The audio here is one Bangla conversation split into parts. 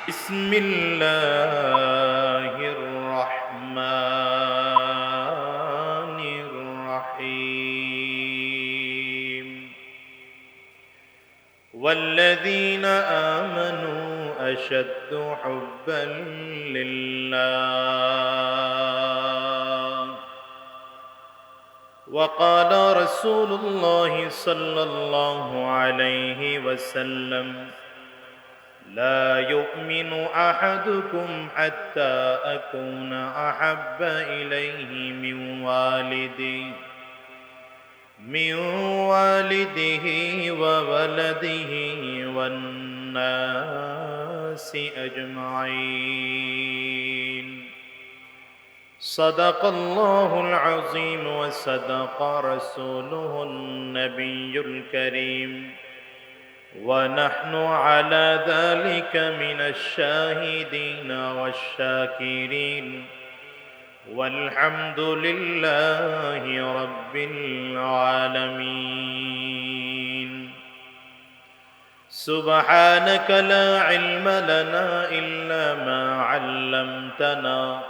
بسم الله الرحمن الرحيم والذين آمنوا أشد حبا لله وقال رسول الله صلى الله عليه وسلم لا يؤمن أحدكم حتى أكون أحب إليه من والده وولده والناس أجمعين صدق الله العظيم وصدق رسوله النبي الكريم ونحن على ذلك من الشاهدين والشاكرين والحمد لله رب العالمين سبحانك لا علم لنا إلا ما علمتنا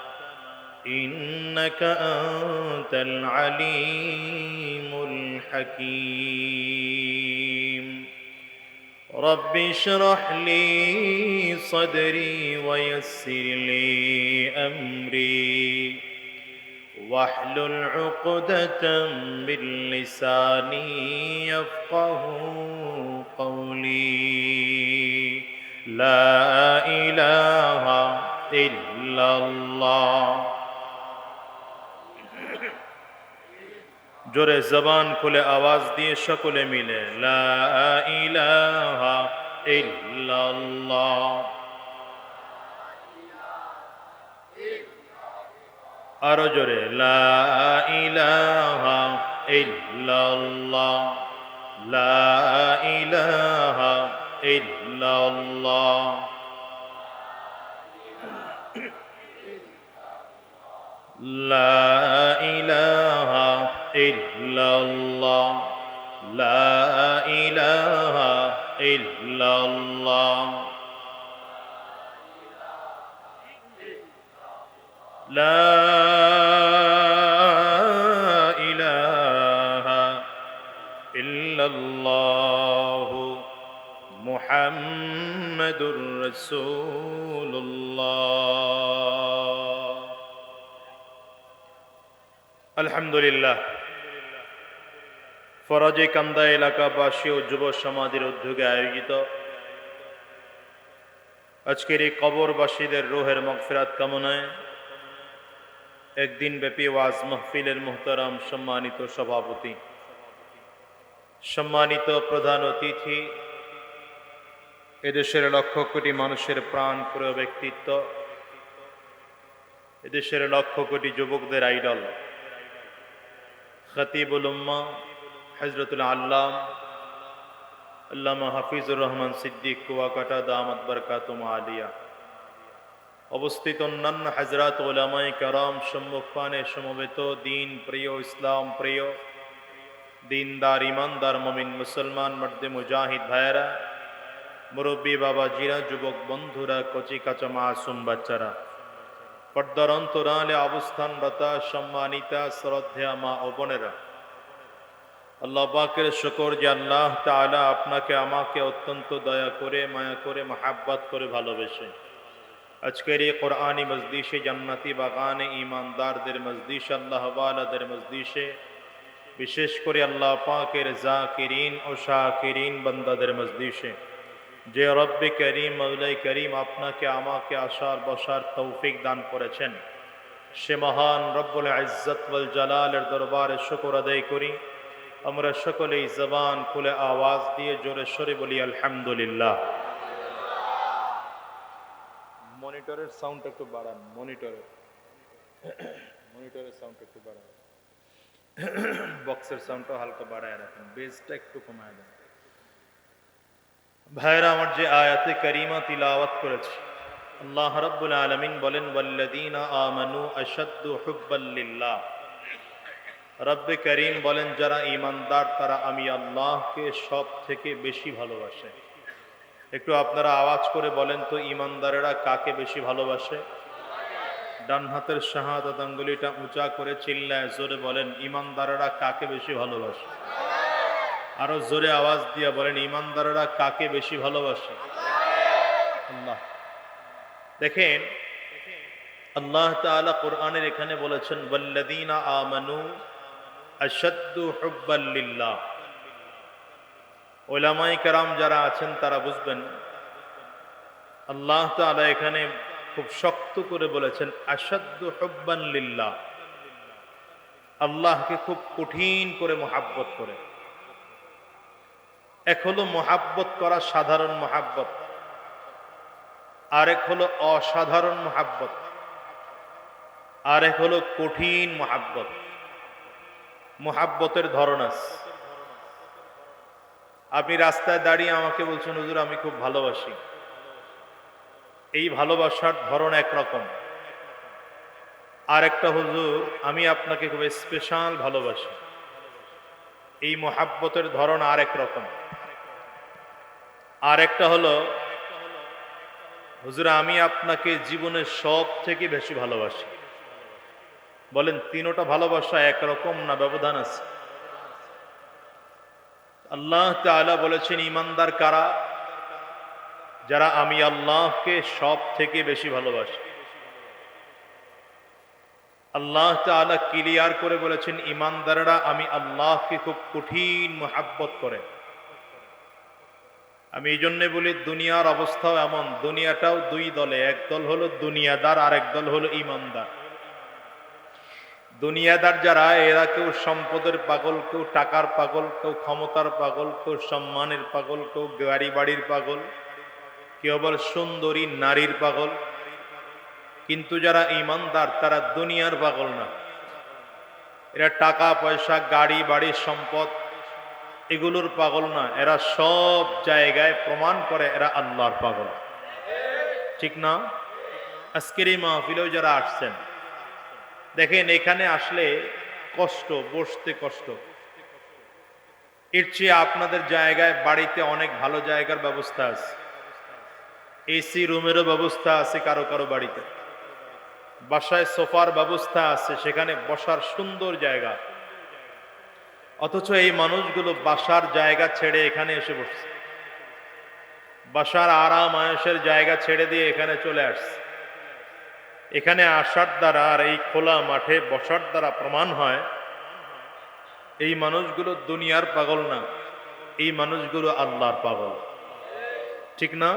إنك أنت العليم الحكيم رب اشرح لي صدري ويسر لي أمري واحلل عقدة من لساني يفقه قولي لا إله إلا الله জোরে জবান খুলে আওয়াজ দিয়ে সকলে মিলে লা ইলাহা ইল্লাল্লাহ। আরো জোরে লা ইলাহা ইল্লাল্লাহ লা ইলাহা ইল্লাল্লাহ। লা ইলাহা ইল্লাল্লাহ লা ইলাহা ইল্লাল্লাহ লা ইলাহা ইল্লাল্লাহ মুহাম্মাদুর রাসূলুল্লাহ। আলহামদুলিল্লাহ। ফরাজে কান্দা এলাকাবাসী ও যুব সমাজের উদ্যোগে আয়োজিত আজকের এই কবরবাসীদের রূহের মাগফিরাত কামনায় একদিন ব্যাপী ওয়াজ মাহফিলের মুহতারাম সম্মানিত সভাপতি, সম্মানিত প্রধান অতিথি, এদেশের লক্ষ কোটি মানুষের প্রাণ প্রিয় ব্যক্তিত্ব, এদেশের লক্ষ কোটি যুবকদের আইডল খতিবুল উম্মাহ হযরতুল আল্লামা হাফিজুর রহমান সিদ্দিক কুয়াকাটা দামাত বরকাতুম আলিয়া, অবস্থিত অন্যান্য হযরত উলামায়ে কেরাম, সম্মুখপানে সমবেত দিন প্রিয়, ইসলাম প্রিয়, দিনদার ইমানদার মুমিন মুসলমান মর্দে মুজাহিদ ভাইয়েরা, মুরব্বী বাবাজিরা, যুবক বন্ধুরা, কচি কাঁচা মাসুম বাচ্চারা, পর্দার অন্তরালে অবস্থানরত সম্মানিতা শ্রদ্ধেয়া মা ও বোনেরা, আল্লাহ পাকের শুকর যে আল্লাহ তাআলা আপনাকে আমাকে অত্যন্ত দয়া করে, মায়া করে, মহাব্বত করে ভালোবেসে আজকের এই কোরআনী মজলিসে, জান্নাতি বাগানে, ইমানদারদের মজলিস, আল্লাহ ওয়ালাদের মজলিসে, বিশেষ করে আল্লাহ পাকের জাকিরিন ও শাকিরিন বান্দাদের মজলিসে যে রব্বে করিম, মওলাই করিম আপনাকে আমাকে আসার বসার তৌফিক দান করেছেন, সে মহান রব্বুল ইজ্জত ওয়াল জালালের দরবারে শুকর আদায় করি। আমরা সকলেই জবান খুলে আওয়াজ দিয়ে জোরে সরে বলি আলহামদুলিল্লাহ। মনিটরের সাউন্ড একটু বাড়ান, মনিটরের সাউন্ড একটু বাড়ান, বক্সের সাউন্ডটা হালকা বাড়ায় রাখেন, বেসটা একটু কমায় দেন। ভাইরা আমার, যে আয়াতে কারিমা তিলাওয়াত করেছি, আল্লাহ রাব্বুল আলামিন বলেন ওয়াল্লাযীনা আমানু আশাদ্দু হুব্বাল লিল্লাহ। রব্বে করিম বলেন যারা ঈমানদার তারা আমি আল্লাহকে সব থেকে বেশি ভালোবাসে। একটু আপনারা আওয়াজ করে বলেন তো, ইমানদারেরা কাকে বেশি ভালোবাসে? ডান হাতের শাহাদাত আঙ্গুলিটা উঁচা করে চিল্লায় জোরে বলেন, ইমানদারেরা কাকে বেশি ভালোবাসে? আরো জোরে আওয়াজ দিয়ে বলেন, ইমানদারেরা কাকে বেশি ভালোবাসে? আল্লাহ। দেখেন, আল্লাহ তাআলা কোরআনের এখানে বলেছেন, ওয়াল্লাযীনা আমানু আশাদ্দু হুব্বাল লিল্লাহ। উলামায়ে কেরাম যারা আছেন তারা বুঝবেন, আল্লাহ তাআলা এখানে খুব শক্ত করে বলেছেন আশাদ্দু হুব্বান লিল্লাহ, আল্লাহকে খুব কঠিন করে মহাব্বত করে। এক হলো মহাব্বত করা সাধারণ মহাব্বত, আরেক হলো অসাধারণ মহাব্বত, আরেক হলো কঠিন মহাব্বত। মহাব্বতের ধরন আছে। আপনি রাস্তায় দাঁড়িয়ে আমাকে বলছেন, হুজুর আমি খুব ভালোবাসি, এই ভালোবাসার ধরন একরকম। আর একটা, হুজুর আমি আপনাকে খুব স্পেশাল ভালোবাসি, এই মহাব্বতের ধরন আরেক রকম। আর একটা হলো, হুজুর আমি আপনাকে জীবনের সব থেকে বেশি ভালোবাসি। বলেন, তিনোটা ভালোবাসা একরকম না ব্যবধান আছে? আল্লাহ তাআলা বলেছেন, ইমানদার কারা? যারা আমি আল্লাহকে সব থেকে বেশি ভালোবাসি। আল্লাহ তাআলা ক্লিয়ার করে বলেছেন, ইমানদাররা আমি আল্লাহকে খুব কঠিন মহাব্বত করে। আমি এই জন্যে বলি, দুনিয়ার অবস্থাও এমন, দুনিয়াটাও দুই দলে, এক দল হলো দুনিয়াদার, আর এক দল হলো ইমানদার। দুনিয়াদার যারা, এরা কেউ সম্পদের পাগল, কেউ টাকার পাগল, কেউ ক্ষমতার পাগল, কেউ সম্মানের পাগল, কেউ গাড়ি বাড়ির পাগল, কেউ আবার সুন্দরী নারীর পাগল। কিন্তু যারা ইমানদার তারা দুনিয়ার পাগল না, এরা টাকা পয়সা গাড়ি বাড়ি সম্পদ এগুলোর পাগল না, এরা সব জায়গায় প্রমাণ করে এরা আল্লাহর পাগল। ঠিক না? আজকের এই মাহফিলেও যারা আসছেন, দেখেন এখানে আসলে কষ্ট, বসতে কষ্ট। এর চেয়ে আপনাদের জায়গায় বাড়িতে অনেক ভালো জায়গার ব্যবস্থা আছে, এসি রুমেরও ব্যবস্থা আছে কারো কারো বাড়িতে, বাসায় সোফার ব্যবস্থা আছে, সেখানে বসার সুন্দর জায়গা। অথচ এই মানুষগুলো বাসার জায়গা ছেড়ে এখানে এসে বসছে, বাসার আরাম আয়েশের জায়গা ছেড়ে দিয়ে এখানে চলে আসছে। এখানে আসার দ্বারা আর এই খোলা মাঠে বসার দ্বারা প্রমাণ হয় এই মানুষগুলো দুনিয়ার পাগল না, এই মানুষগুলো আল্লাহর পাগল। ঠিক না?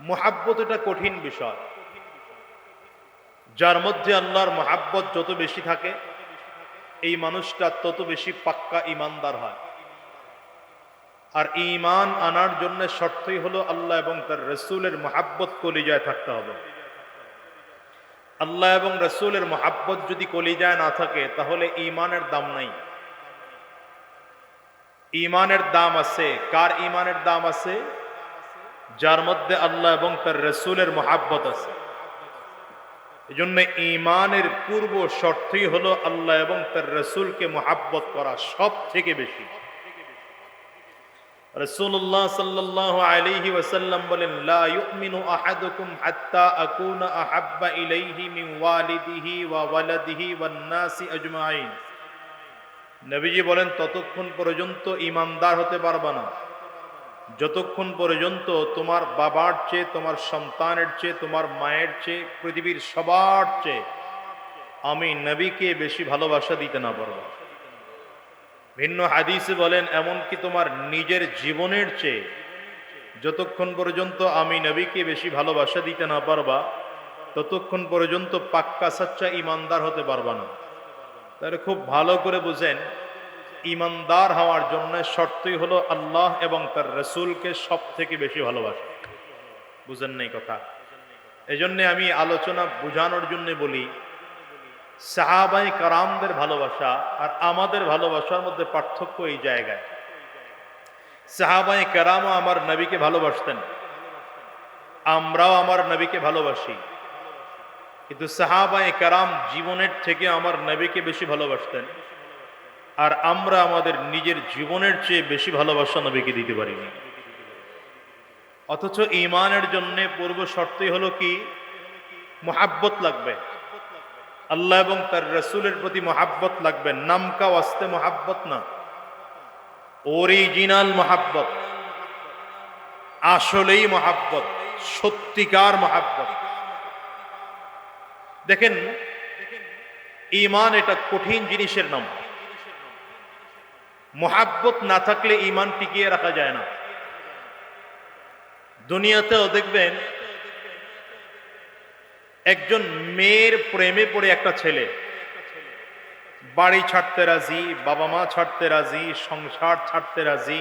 মহাব্বত এটা কঠিন বিষয়। যার মধ্যে আল্লাহর মহাব্বত যত বেশি থাকে, এই মানুষটা তত বেশি পাক্কা ইমানদার হয়। আর ঈমান আনার জন্য শর্তই হলো আল্লাহ এবং তার রাসূলের মহাব্বত কলিজায় থাকতে হবে। আল্লাহ এবং রাসূলের মহাব্বত যদি কলিজায় না থাকে, তাহলে ঈমানের দাম নাই। ঈমানের দাম আছে কার? ঈমানের দাম আছে যার মধ্যে আল্লাহ এবং তার রাসূলের মহাব্বত আছে। এজন্য ঈমানের পূর্ব শর্তই হলো আল্লাহ এবং তার রাসূলকে মহাব্বত করা সব থেকে বেশি। রাসূলুল্লাহ সাল্লাল্লাহু আলাইহি ওয়াসাল্লাম বলেন, লা ইউমিনু আহাদুকুম হাত্তা আকুনা আহাব্বা ইলাইহি মিন ওয়ালিদিহি ওয়া ওয়ালাদিহি ওয়ান নাসি আজমাইন। নবীজি বলেন, ততক্ষণ পর্যন্ত ঈমানদার হতে পারবা না যতক্ষণ পর্যন্ত তোমার বাবার চেয়ে, তোমার সন্তানের চেয়ে, তোমার মায়ের চেয়ে, পৃথিবীর সবার চেয়ে আমি নবীকে বেশি ভালোবাসা দিতে না পারবো। ভিন্ন হাদিসে বলেন, এমনকি তোমার নিজের জীবনের চেয়ে যতক্ষণ পর্যন্ত আমি নবীকে বেশি ভালোবাসা দিতে না পারবা, ততক্ষণ পর্যন্ত পাক্কা সাচ্চা ইমানদার হতে পারবা না। তাহলে খুব ভালো করে বুঝেন, ইমানদার হওয়ার জন্য শর্তই হলো আল্লাহ এবং তার রাসূলকে সব থেকে বেশি ভালোবাসা। বুঝেন নাই কথা? এই জন্যে আমি আলোচনা বুঝানোর জন্য বলি, সাহাবায়ে কারামদের ভালোবাসা আর আমাদের ভালোবাসার মধ্যে পার্থক্য এই জায়গায়। সাহাবায়ে কেরামও আমার নবীকে ভালোবাসতেন, আমরাও আমার নবীকে ভালোবাসি, কিন্তু সাহাবায়ে কেরাম জীবনের থেকে আমার নবীকে বেশি ভালোবাসতেন, আর আমরা আমাদের নিজের জীবনের চেয়ে বেশি ভালোবাসা নবীকে দিতে পারিনি। অথচ ঈমানের জন্য পূর্ব শর্তই হলো কি? মুহাব্বত লাগবে, আল্লাহ এবং তার রাসূলের প্রতি মুহাব্বত লাগবে। নামকা ওয়াস্তে মুহাব্বত না, অরিজিনাল মুহাব্বত, আসলেই মুহাব্বত, সত্যিকার মুহাব্বত। দেখেন, ঈমান এটা কঠিন জিনিসের নাম। মুহাব্বত না থাকলে ঈমান টিকিয়ে রাখা যায় না। দুনিয়াতেও দেখবেন একজন মেয়ের প্রেমে পড়ে একটা ছেলে বাড়ি ছাড়তে রাজি, বাবা মা ছাড়তে রাজি, সংসার ছাড়তে রাজি,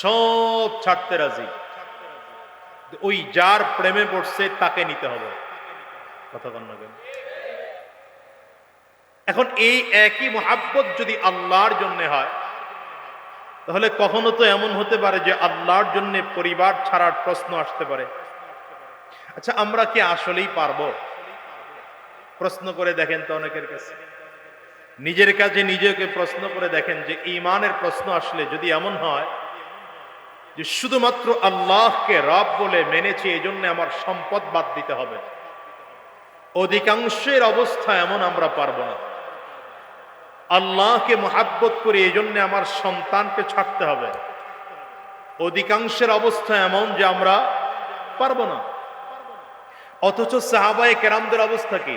সব ছাড়তে রাজি। ওই যার প্রেমে পড়ছে তাকে নিতে হবে। কথা বল না কেন? এখন এই একই মুহাব্বত যদি আল্লাহর জন্য হয়, তাহলে কখনো তো এমন হতে পারে যে আল্লাহর জন্য পরিবার ছাড়ার প্রশ্ন আসতে পারে। আচ্ছা, আমরা কি আসলেই পারবো? প্রশ্ন করে দেখেন তো অনেকের কাছে, নিজের কাছে নিজেকে প্রশ্ন করে দেখেন যে ঈমানের প্রশ্ন আসলে যদি এমন হয় যে শুধুমাত্র আল্লাহকে রব বলে মেনেছি, এই জন্য আমার সম্পদ বাদ দিতে হবে, অধিকাংশের অবস্থা এমন আমরা পারবো না। আল্লাহকে মুহাব্বত করি, এই জন্য আমার সন্তানকে ছাড়তে হবে, অধিকাংশের অবস্থা এমন যে আমরা পারবো না। অথচ সাহাবায়ে কেরামদের অবস্থা কি?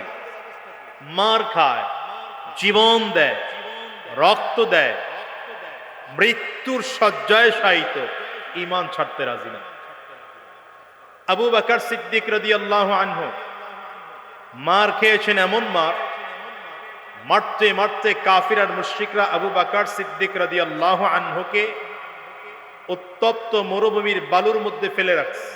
মার খায়, জীবন দেয়, রক্ত দেয়, মৃত্যুর শয্যায় শায়িত, ঈমান ছাড়তে রাজি না। আবু বকর সিদ্দিক রাদিয়াল্লাহু আনহু মার খেয়েছেন, এমন মার, মারতে মারতে কাফির আর মুশরিকরা আবু বকর সিদ্দিক রাদিয়াল্লাহু আনহুকে উত্তপ্ত মরুভূমির বালুর মধ্যে ফেলে রাখছে।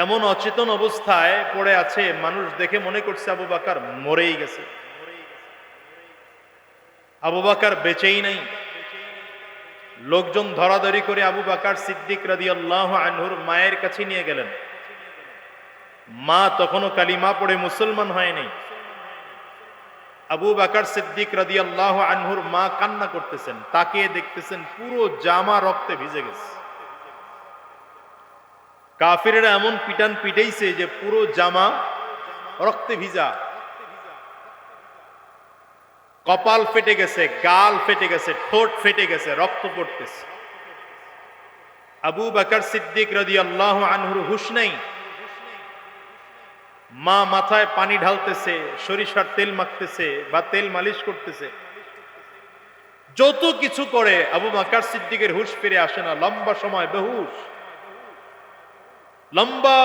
এমন অচেতন অবস্থায় পড়ে আছে, মানুষ দেখে মনে করছে আবু বকর মরেই গেছে, আবু বকর বেঁচেই নাই। লোকজন ধরাধরি করে আবু বকর সিদ্দিক রাদিয়াল্লাহু আনহুর মায়ের কাছে নিয়ে গেলেন। মা তখনও কালিমা পড়ে মুসলমান হয়নি। আবু বকর সিদ্দিক রাদিয়াল্লাহু আনহুর মা কান্না করতেছেন, তাকিয়ে দেখতেছেন পুরো জামা রক্তে ভিজে গেছে। কাফিরেরা এমন পিটান পিটাইছে যে পুরো জামা রক্তে ভিজা, কপাল ফেটে গেছে, গাল ফেটে গেছে, ঠোঁট ফেটে গেছে, রক্ত পড়তেছে। আবু বকর সিদ্দিক রাদিয়াল্লাহু আনহুর হুঁশ নাই। মা মাথায় পানি ঢালতেছে, সরিষার তেল মাখতেছে বা তেল মালিশ করতেছে, যত কিছু করে আবু বকর সিদ্দিকের হুঁশ ফিরে আসে না। লম্বা সময় বেহুশ, লম্বা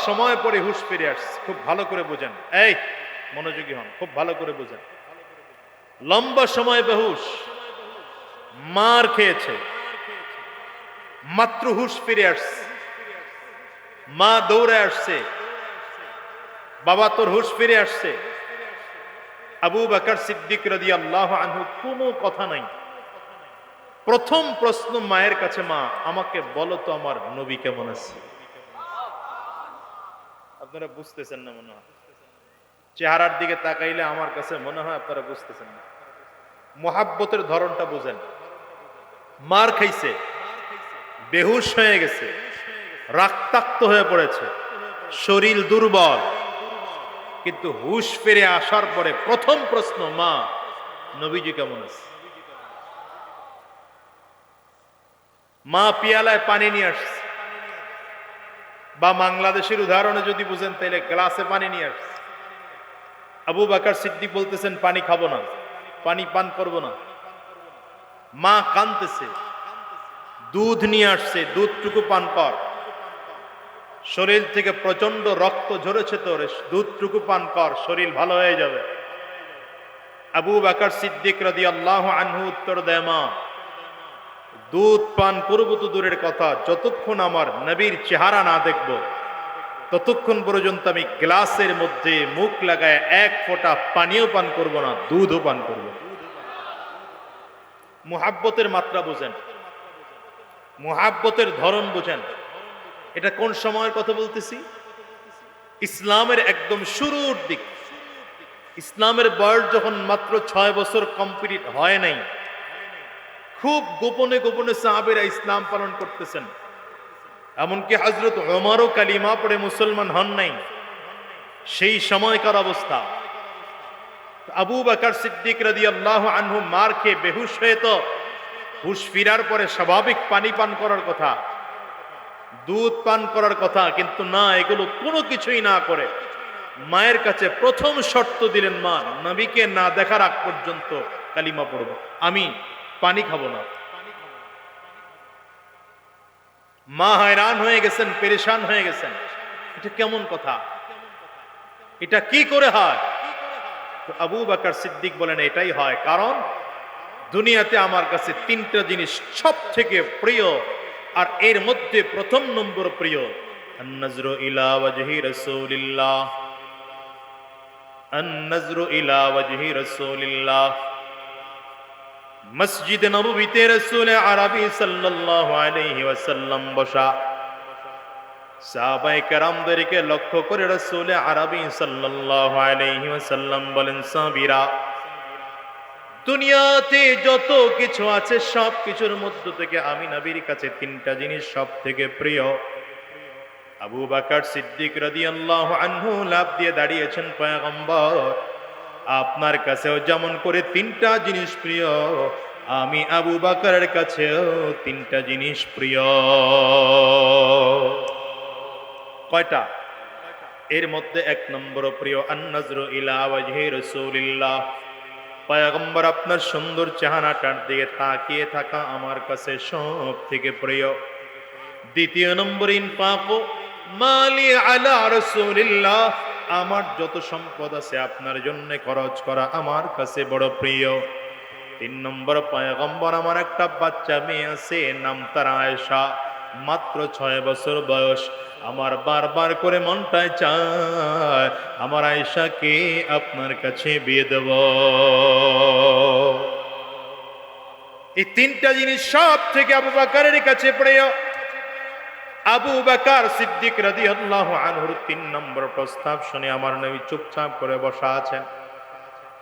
সময় পরে হুঁশ ফিরে আসছে। খুব ভালো করে বোঝেন, এই মনোযোগী হন, খুব ভালো করে বোঝেন। লম্বা সময় বেহুশ, মার খেয়েছে, মাত্র হুঁশ ফিরে আসছে। মা দৌড়ে আসছে, বাবা তোর হুঁশ ফিরে আসছে। আবু বকর সিদ্দিক রাদিয়াল্লাহু আনহু কোনো কথা নাই। প্রথম প্রশ্ন মায়ের কাছে, মা আমাকে বলো তো আমার নবী কেমন আছে? আপনারা বুঝতেছেন না মনে হয়, চেহারার দিকে তাকাইলে আমার কাছে মনে হয় আপনারা বুঝতেছেন না। মুহাব্বতের ধরনটা বুঝেন। মার খাইছে, বেহুশ হয়ে গেছে, রক্তাক্ত হয়ে পড়েছে, শরীর দুর্বল, কিন্তু হুঁশ ফিরে আসার পরে প্রথম প্রশ্ন, মা নবীজি কেমন আছে? মা পিয়ালায় পানি নিয়ে আসছে, বা বাংলাদেশের উদাহরণে যদি বুঝেন তাহলে গ্লাসে পানি নিয়ে আসছে। আবু বকর সিদ্দিক বলতেছেন পানি খাবো না, পানি পান করব না। মা কাঁদতেছে, দুধ নিয়ে আসছে, দুধটুকু পান কর, শরীর থেকে প্রচন্ড রক্ত ঝরেছে তোর, দুধটুকু পান কর, শরীর ভালো হয়ে যাবে। আবু বকর সিদ্দিক রাদিয়াল্লাহু আনহু উত্তর দেয়, মা দুধ পান করবো তো দূরের কথা, যতক্ষণ আমার নবীর চেহারা না দেখব ততক্ষণ পর্যন্ত আমি গ্লাসের মধ্যে মুখ লাগায় এক ফোঁটা পানিও পান করব না, দুধও পান করব। মুহাব্বতের মাত্রা বোঝেন, মুহাব্বতের ধরন বোঝেন। এটা কোন সময়ের কথা বলতেছি? ইসলামের একদম শুরুর দিক। ইসলামের বয়স যখন মাত্র 6 বছর কমপ্লিট হয় নাই, খুব গোপনে গোপনে সাহাবীরা ইসলাম পালন করতেছেন। এমনকি হযরত ওমরও কালিমা পড়ে মুসলমান হন নাই, সেই সময়কার অবস্থা। আবু বকর সিদ্দিক রাদিয়াল্লাহু আনহু মার খেয়ে বেহুশ হয়ে তো হুশ ফিরার পরে স্বাভাবিক পানি পান করার কথা, দুধ পান করার কথা, কিন্তু না, এগুলো কোনো কিছুই না করে মায়ের কাছে প্রথম শর্ত দিলেন, মা, নবীকে না দেখার আগ পর্যন্ত কালিমা পড়ব, আমি পানি খাবো না। মা হয়রান হয়ে গেছেন, পেরেশান হয়ে গেছেন, এটা কেমন কথা, এটা কি করে হয়? তো আবু বকর সিদ্দিক বলেন, এটাই হয় কারণ দুনিয়াতে আমার কাছে তিনটা জিনিস সব থেকে প্রিয়, আর এর মধ্যে প্রথম নম্বর প্রিয়, আন-নাজরু ইলা ওয়াজহি রাসূলিল্লাহ, আন-নাজরু ইলা ওয়াজহি রাসূলিল্লাহ। মসজিদ নববীতে রাসূল আরবি সাল্লাল্লাহু আলাইহি ওয়াসাল্লাম বসা, সাহাবায়ে কেরামদেরকে লক্ষ্য করে রাসূল আরবি সাল্লাল্লাহু আলাইহি ওয়াসাল্লাম বলেন, সাহাবীরা, দুনিয়াতে যত কিছু আছে সব কিছুর মধ্য থেকে আমি নবীর কাছে তিনটা জিনিস সব থেকে প্রিয়। আবু বকর সিদ্দিক রাদিয়াল্লাহু আনহু লাফ দিয়ে দাঁড়িয়েছেন, পয়গম্বর, আপনার কাছেও যেমন করে তিনটা জিনিস প্রিয়, আমি আবু বকরের কাছেও তিনটা জিনিস প্রিয়। কয়টা? এর মধ্যে এক নম্বর প্রিয়, আন-নাজরু ইলা ওয়াজহি রাসূলিল্লাহ, পয়গম্বর আপনার সুন্দর চেহারাটার দিকে তাকিয়ে থাকা আমার কাছে সব থেকে প্রিয়। দ্বিতীয় নম্বর, ইনফাকু মালি আলা রাসূলিল্লাহ, আমার যত সম্পদ আছে আপনার জন্য খরচ করা আমার কাছে বড় প্রিয়। তিন নম্বর, পয়গম্বর, আমার একটা বাচ্চা মেয়ে আছে, নাম তার আয়েশা, মাত্র 6 বছর বয়স। আমার বারবার করে মনটায় চায় আমার আয়েশাকে আপনার কাছে বিয়ে দেব। এই তিনটা জিনিস সব থেকে আবু বকরের কাছে প্রিয়। আবু বকর সিদ্দিক রাদিয়াল্লাহু আনহুর 3 নম্বর প্রস্তাব শুনে আমার নবী চুপচাপ করে বসা আছেন।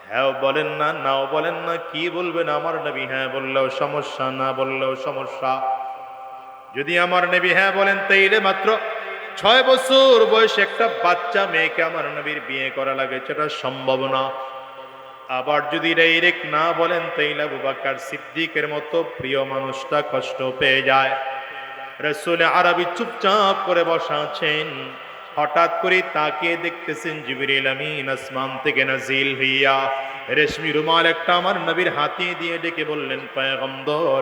হ্যাঁ বলেন না, নাও বলেন না, কি বলবেন আমার নবী? হ্যাঁ বললেও সমস্যা, না বললেও সমস্যা। যদি আমার নবী হ্যাঁ বলেন, তাইলে মাত্র 6 বছর বয়সে একটা বাচ্চা মেয়েকে আমার নবীর বিয়ে করা লাগে, সেটা সম্ভব না। আবার যদি ডাইরেক্ট না বলেন, তাইলে আবু বকর সিদ্দিকের মতো প্রিয় মানুষটা কষ্ট পেয়ে যায়। রাসূল আরবি চুপচাপ করে বসা আছেন, হঠাৎ করে তাকিয়ে দেখতেছেন জিবরিল আমিন আসমান থেকে নাজিল হইয়া রেশমি রুমাল একটা আমার নবীর হাতে দিয়ে ডেকে বললেন, পয়গম্বর,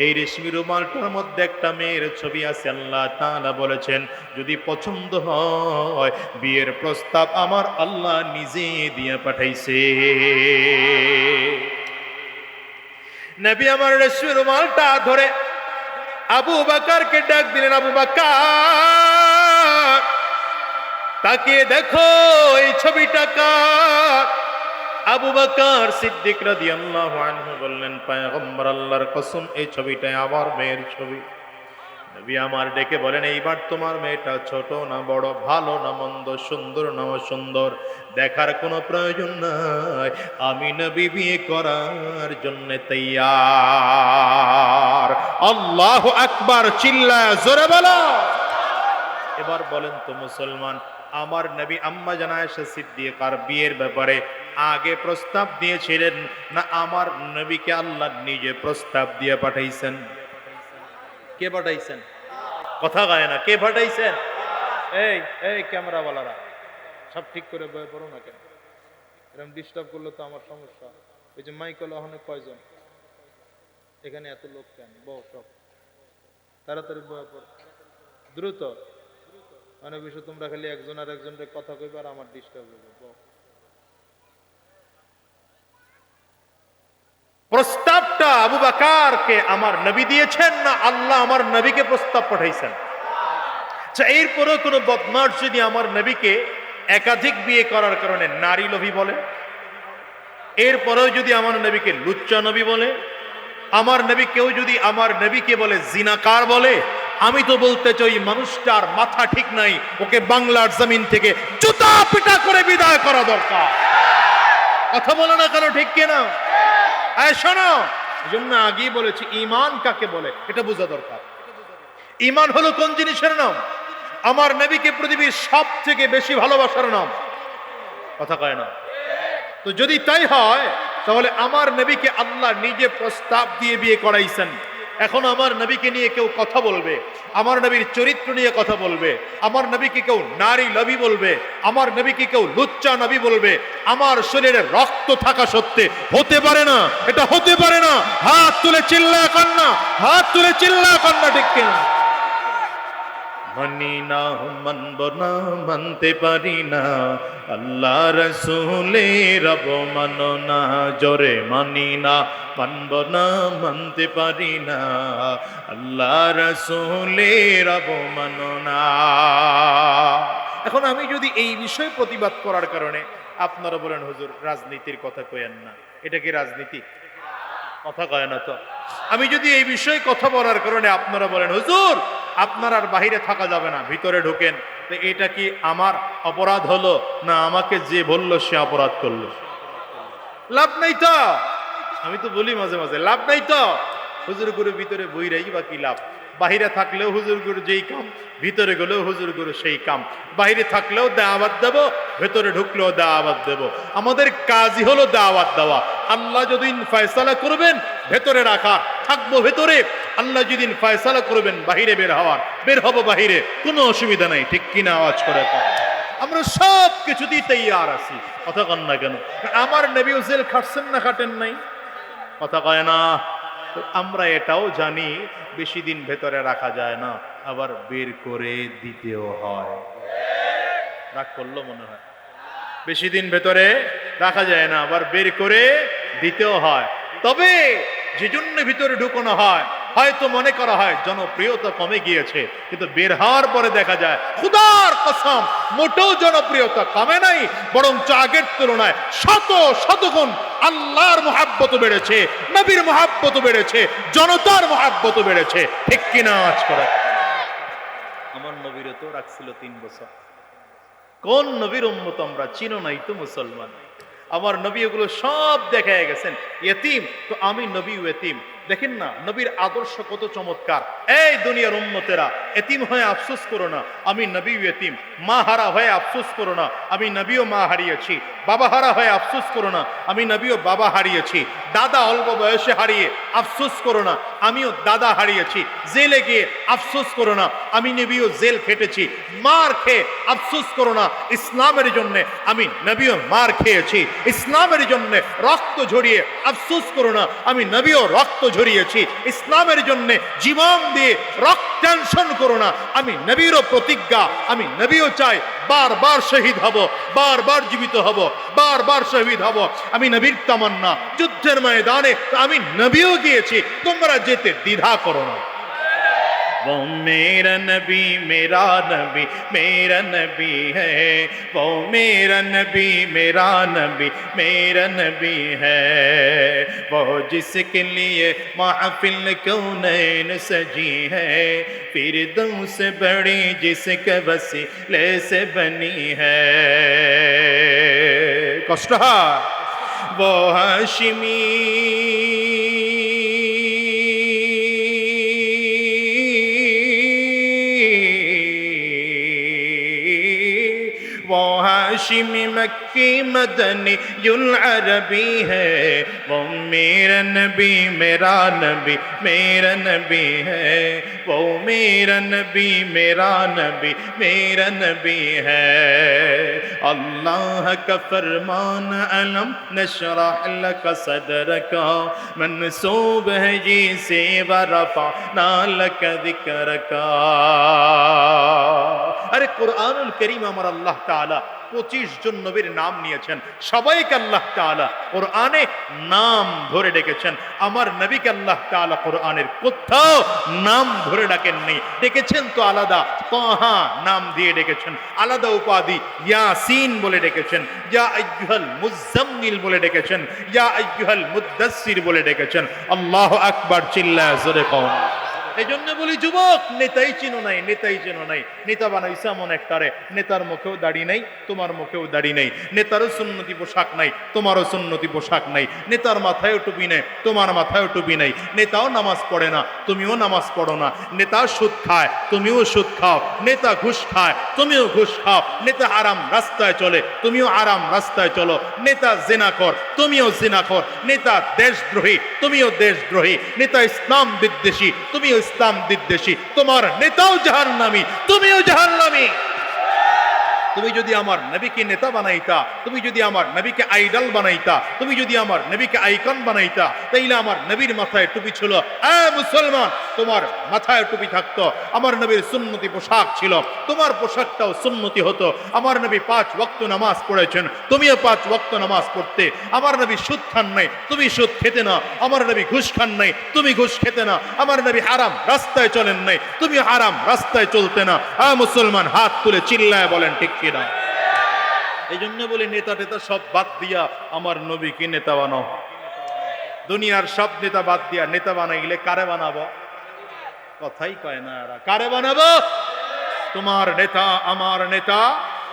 এই রেশমি রুমালটার মধ্যে একটা মেয়ের ছবি আছে। আল্লাহ তাআলা বলেছেন, যদি পছন্দ হয় বিয়ের প্রস্তাব আমার আল্লাহ নিজে দিয়ে পাঠাইছে। নবী আমার রেশমি রুমালটা ধরে আবু বকরকে ডাক দিলেন, আবু বকর, তাকিয়ে দেখো এই ছবিটা কার? আবু বকর সিদ্দিক রাদিয়াল্লাহু আনহু বললেন, পয়গম্বর, আল্লাহর কসম, এই ছবিটা আমার মেয়ের ছবি। নবী আমার ডেকে বলেন, এইবার তোমার মেয়েটা ছোট না বড়, ভালো না মন্দ, সুন্দর না অসুন্দর, দেখার কোনো প্রয়োজন নাই, আমি নবী বিয়ে করার জন্য তৈয়ার। আল্লাহু আকবার, চিল্লায়া জোরে বলো। এবার বলেন তো মুসলমান, আমার নবী আম্মা জান আয়েশা সিদ্দিকার বিয়ের ব্যাপারে আগে প্রস্তাব দিয়েছিলেন, না আমার নবীকে আল্লাহ নিজে প্রস্তাব দিয়ে পাঠাইছেন? কে পাঠাইছেন? কথা গায় না, কে পাঠাইছেন? এই এই ক্যামেরাওয়ালারা সব ঠিক করে বয়ে পড়ো না কেন? এরকম ডিস্টার্ব করলে তো আমার সমস্যা। ওই যে মাইকল ওখানে কয়জন, এখানে এত লোক কেন? বউ সব তাড়াতাড়ি বয়ে পড়ো, দ্রুত। মানে বিষয় তোমরা খালি একজন আর একজনের কথা কইবে আর আমার ডিস্টার্ব হবে। প্রস্তাবটা আবু বকরকে আমার নবী দিয়েছেন, না আল্লাহ আমার নবীকে প্রস্তাব পাঠাইছেন? আচ্ছা, এরপরেও কোনো বদমাশ যদি আমার নবীকে একাধিক বিয়ে করার কারণে নারী লোভী বলে, এরপরেও যদি আমার নবীকে লুচ্চা নবী বলে, আমার নবী কেউ যদি আমার নবীকে বলে জিনাকার বলে, আমি তো বলতে চাই মানুষটার মাথা ঠিক নাই, ওকে বাংলার জমিন থেকে জুতা পিটা করে বিদায় করা দরকার। কথা বলো না কেন? ঠিক কিনা? শোনো, এই জন্য আগেই বলেছি, ঈমান কাকে বলে এটা বোঝা দরকার। ঈমান হলো কোন জিনিসের নাম? আমার নবীকে পৃথিবীর সব থেকে বেশি ভালোবাসার নাম। কথা কয় না? তো যদি তাই হয় তাহলে আমার নবীকে আল্লাহ নিজে প্রস্তাব দিয়ে বিয়ে করাইছেন। এখন আমার নবীকে নিয়ে কেউ কথা বলবে, আমার নবীর চরিত্র নিয়ে কথা বলবে, আমার নবীকে কেউ নারী নবী বলবে, আমার নবীকে কেউ লুচ্চা নবী বলবে, আমার শরীরে রক্ত থাকা সত্ত্বে হতে পারে না, এটা হতে পারে না। হাত তুলে চিল্লা কান্না, হাত তুলে চিল্লা কান্না, ঠিক কিনা? মানি না, মানব না, মানতে পারি না, আল্লাহ রসুলের অবমাননা না, জোরে মানি না, মানব না, মানতে পারি না, আল্লাহ রসুলের অবমাননা। এখন আমি যদি এই বিষয়ে প্রতিবাদ করার কারণে আপনারা বলেন হুজুর রাজনীতির কথা কয়েন না, এটা কি রাজনীতি? কথা কয় না তো। আমি যদি এই বিষয়ে কথা বলার কারণে আপনারা বলেন হুজুর আপনার আর বাহিরে থাকা যাবে না, ভিতরে ঢোকেন, তো এটা কি আমার অপরাধ হলো না আমাকে যে বলল সে অপরাধ করলো? লাভ নাই তো। আমি তো বলি মাঝে মাঝে লাভ নাই তো। হুজুর গুরু ভিতরে বইরাই বা কি লাভ? বাহিরে থাকলেও হুজুর গুরু যেই কাম, ভিতরে গেলেও হুজুর গুরু সেই কাম। বাহিরে থাকলেও দাওয়াত দেব, ভেতরে ঢুকলেও দাওয়াত দেব। আমাদের কাজই হলো দাওয়াত দেওয়া। আল্লাহ যদিন ফয়সালা করবেন ভেতরে রাখা, থাকবো ভেতরে। আল্লাহ যেদিন ফয়সালা করবেন বাহিরে বের হওয়ার, বের হব বাহিরে, কোনো অসুবিধা নাই। ঠিক কিনা? আওয়াজ করে তো। আমরা সব কিছুতেই তৈয়ার আছি। কথা কন না কেন? আমার নবী জেল খাটছেন না খাটেন নাই? কথা কয় না। আমরা এটাও জানি বেশি দিন ভেতরে রাখা যায় না, আবার বের করে দিতেও হয়। রাগ করলো মনে হয়। বেশি দিন ভেতরে রাখা যায় না, আবার বের করে দিতেও হয়। তবে যে জন্য ভিতরে ঢুকানো হয়, হয়তো মনে করা হয় জনপ্রিয়তা কমে গিয়েছে, কিন্তু বের হওয়ার পরে দেখা যায় খুদার কসম মোটেও জনপ্রিয়তা কমে নাই, বরং আগের তুলনায় শত শতগুণ আল্লাহর মহাব্বত বেড়েছে, নবীর মহাব্বত বেড়েছে, জনতার মহাব্বত বেড়েছে। ঠিক কিনা? আজ করে আমার নবীর তো রাখছিল 3 বছর। কোন নবীর উম্মত আমরা? চিনো নাই তো মুসলমান। আমার নবী এগুলো সব দেখায় গেছেন। ইয়েতিম তো আমি নবী ইয়েতিম। দেখেন না নবীর আদর্শ কত চমৎকার। এই দুনিয়ার উম্মতেরা, এতিম হয়ে আফসোস করো না, আমি নবী ইয়েতিম। মা হারা হয়ে আফসোস করো না, আমি নবীও মা হারিয়েছি। বাবা হারা হয়ে আফসোস করো না, আমি নবীও বাবা হারিয়েছি। দাদা অল্প বয়সে হারিয়ে আফসোস করো না, আমিও দাদা হারিয়েছি। জেলে গিয়ে আফসোস করো না, আমি নবীও জেল খেটেছি। মার খেয়ে আফসোস করো না, ইসলামের জন্য আমি নবীও মার খেয়েছি। ইসলামের জন্য রক্ত ঝরিয়ে আফসোস করো না, আমি নবীও রক্ত ঝরিয়েছি। ইসলামের জন্য জীবন দিয়ে রক্তাঞ্জন করো না, আমি নবীরও প্রতিজ্ঞা, আমি নবীও চাই বারবার শহীদ হব, বারবার জীবিত হব, বারবার শহীদ হব। আমি নবীর তামান্না, যুদ্ধের ময়দানে আমি নবীও গিয়েছি, তোমরা যেতে দ্বিধা করো না। वो मेरा नबी मेरा नबी मेरा नबी है, वो मेरा नबी मेरा नबी मेरा नबी है, वो जिसके लिए महफिल कौनैन सजी है, फिरदौस बड़ी जिसके वसीले से बनी है। कष्ट वो हाशिमी वो हाशिमी मक्की मदनी युल अरबी है, वो मेरा नबी मेरा नबी मेरा नबी है, वो मेरा नबी मेरा नबी मेरा नबी है। अल्लाह का फरमान अलम नशरह लक सदरक, मनसूब है जी से वरफअना लक ज़िक्रक। अरे कुरानुल करीम আমার আল্লাহ তাআলা 25 জন নবীর নাম নিয়েছেন, সবাইকে আল্লাহ তাআলা কোরআনে নাম ধরে ডেকেছেন। আমার নবীকে আল্লাহ তাআলা কোরআনের কোথাও নাম ধরে ডাকেননি, ডেকেছেন তো আলাদা। তাহা নাম দিয়ে ডেকেছেন, আলাদা উপাধি ইয়াসিন বলে ডেকেছেন, ইয়া আইয়ুহাল মুজাম্মিল বলে ডেকেছেন, ইয়া আইয়ুহাল মুদ্দাসসির বলে ডেকেছেন। আল্লাহু আকবার, চিল্লায়ে জোরে কও। এই জন্য বলি যুবক, নেতাই চিনো নাই, নেতাই চিনো নাই। নেতা বানাইছে এমন একটারে, নেতার মুখেও দাড়ি নাই, তোমার মুখেও দাড়ি নাই। নেতারও সুন্নতি পোশাক নাই, তোমারও সুন্নতি পোশাক নাই। নেতার মাথায়ও টুপি নেই, তোমার মাথায়ও টুপি নেই। নেতাও নামাজ পড়ে না, তুমিও নামাজ পড়ো না। নেতা সুদ খায়, তুমিও সুদ খাও। নেতা ঘুষ খায়, তুমিও ঘুষ খাও। নেতা আরাম রাস্তায় চলে, তুমিও আরাম রাস্তায় চলো। নেতা জিনাখোর, তুমিও জিনাখোর। নেতা দেশদ্রোহী, তুমিও দেশদ্রোহী। নেতা ইসলাম বিদ্বেষী, তুমিও ইসলাম বিদ্বেষী। তোমার নেতাও জাহান্নামী, তুমিও জাহান্নামী। তুমি যদি আমার নবীকে নেতা বানাইতা, তুমি যদি আমার নবীকে আইডল বানাইতা, তুমি যদি আমার নবীকে আইকন বানাইতা, তাইলে আমার নবীর মাথায় টুপি ছিল। মুসলমান, তোমার মাথায় টুপি থাকতো। আমার নবীর সুন্নতি পোশাক ছিল, তোমার পোশাকটাও সুন্নতি হতো। আমার নবী 5 ওয়াক্ত নামাজ পড়েছেন, তুমিও 5 ওয়াক্ত নামাজ পড়তে। আমার নবী সুদ খান নাই, তুমি সুদ খেতে না। আমার নবী ঘুষ খান নাই, তুমি ঘুষ খেতে না। আমার নবী হারাম রাস্তায় চলেন নাই, তুমি হারাম রাস্তায় চলতে না। মুসলমান, হাত তুলে চিল্লায় বলেন ঠিক কিনা? এই জন্য বলি নেতা টেতা সব বাদ দিয়া আমার নবীকে নেতা বানাও। দুনিয়ার সব নেতা বাদ দিয়া নেতা বানাইলে কারে বানাবো? কথাই কয় না এরা। কারে বানাবো? তোমার নেতা আমার নেতা